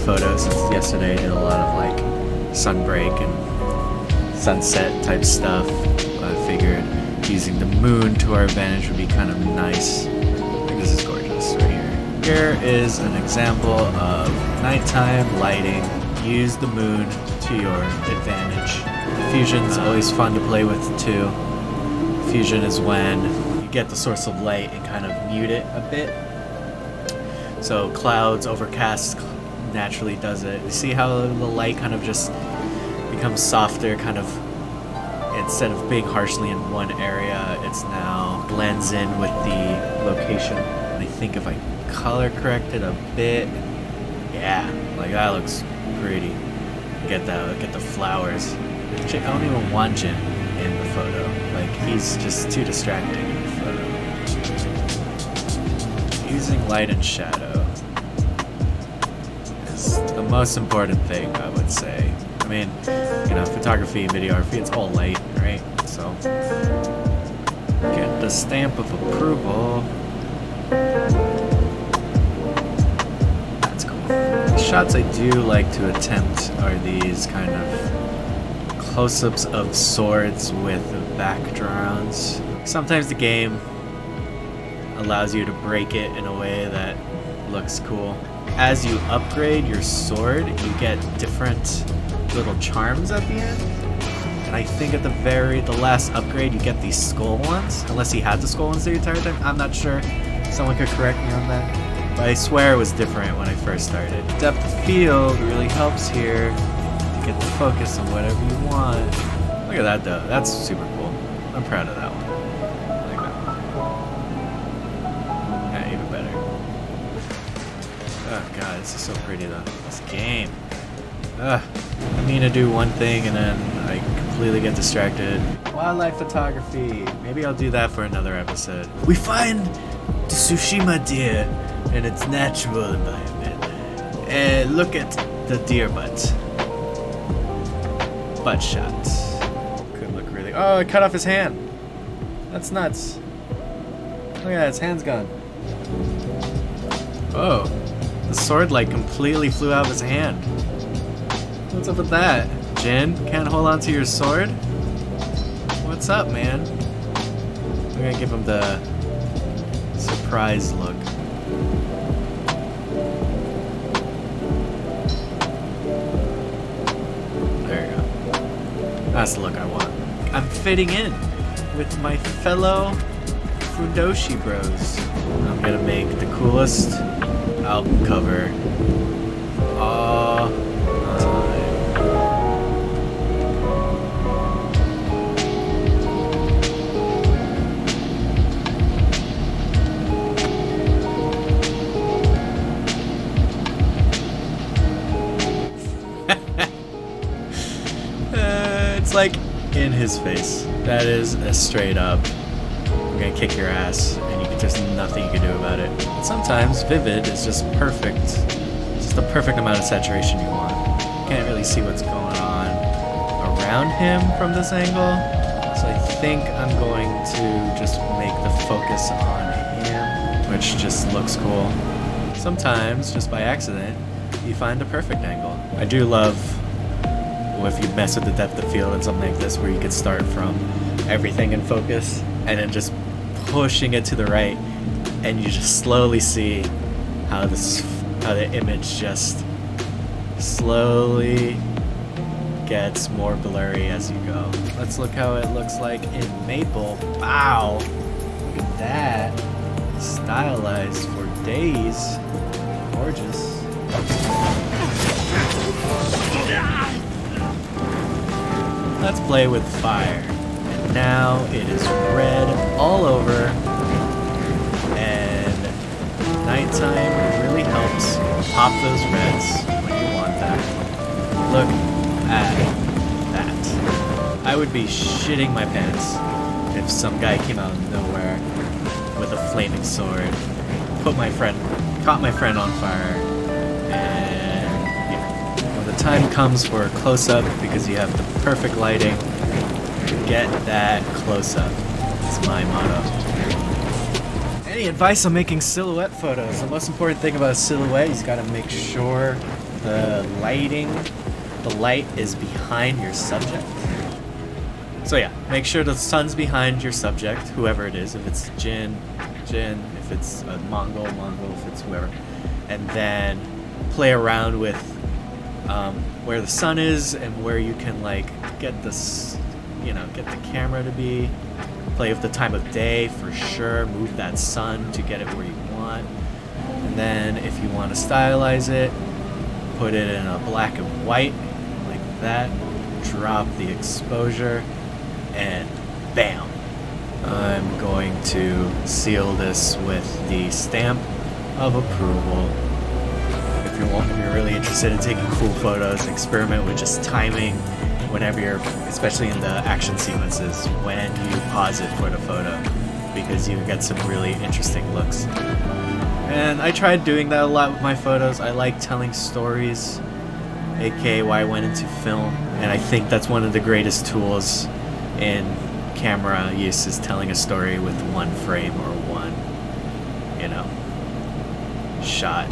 photos since yesterday I did a lot of like sunbreak and sunset type stuff. I figured using the moon to our advantage would be kind of nice. I think this is gorgeous right here. Here is an example of nighttime lighting. Use the moon to your advantage. Fusion's always fun to play with too. Fusion is when you get the source of light and kind of mute it a bit. So clouds, overcast naturally does it. You see how the light kind of just becomes softer, kind of instead of being harshly in one area, it's now blends in with the location. And I think if I color correct it a bit, yeah, like that looks pretty. Get the flowers. I don't even want Jin in the photo. Like he's just too distracting in the photo. Using light and shadow is the most important thing, I would say. I mean, you know, photography and videography, it's all light, right? So get the stamp of approval. That's cool. The shots I do like to attempt are these kind of close-ups of swords with backgrounds. Sometimes the game allows you to break it in a way that looks cool. As you upgrade your sword, you get different little charms at the end. And I think at the last upgrade, you get these skull ones. Unless he had the skull ones the entire time. I'm not sure. Someone could correct me on that. But I swear it was different when I first started. Depth of field really helps here. Get the focus on whatever you want. Look at that though. That's super cool. I'm proud of that one. I like that one. Yeah, even better. Oh god, this is so pretty though. This game. I mean to do one thing and then I completely get distracted. Wildlife photography. Maybe I'll do that for another episode. We find the Tsushima deer in its natural environment. And look at the deer butt. Butt shot. Could look really... Oh, it cut off his hand. That's nuts. Look at that, his hand's gone. Oh. The sword like completely flew out of his hand. What's up with that? Jin, can't hold on to your sword? What's up, man? I'm gonna give him the surprise look. There you go. That's the look I want. I'm fitting in with my fellow Fundoshi bros. I'm gonna make the coolest album cover all time. It's like in his face. That is a straight up, I'm gonna kick your ass and you can just nothing you can do about it. But sometimes vivid is just perfect. Just the perfect amount of saturation you want. You can't really see what's going on around him from this angle. So I think I'm going to just make the focus on him, which just looks cool. Sometimes, just by accident, you find a perfect angle. I do love if you mess with the depth of field and something like this where you could start from everything in focus and then just pushing it to the right and you just slowly see how the image just slowly gets more blurry as you go. Let's look how it looks like in Maple. Wow, look at that. Stylized for days. Gorgeous. Let's play with fire. And now it is red all over. And nighttime really helps pop those reds when you want them. Look at that. I would be shitting my pants if some guy came out of nowhere with a flaming sword, caught my friend on fire, and yeah. When the time comes for a close-up, because you have the perfect lighting, get that close-up. It's my motto. Any advice on making silhouette photos? The most important thing about a silhouette, you gotta make sure The light is behind your subject. So yeah, make sure the sun's behind your subject, whoever it is. If it's Jin, if it's a Mongol, if it's whoever. And then play around with where the sun is and where you can like get this, get the camera to be. Play with the time of day for sure. Move that sun to get it where you want. And then if you want to stylize it, put it in a black and white like that. Drop the exposure and bam. I'm going to seal this with the stamp of approval. If you're really interested in taking cool photos, experiment with just timing whenever you're, especially in the action sequences, when you pause it for the photo, because you get some really interesting looks. And I tried doing that a lot with my photos. I like telling stories, aka why I went into film, and I think that's one of the greatest tools in camera use, is telling a story with one frame or one, shot.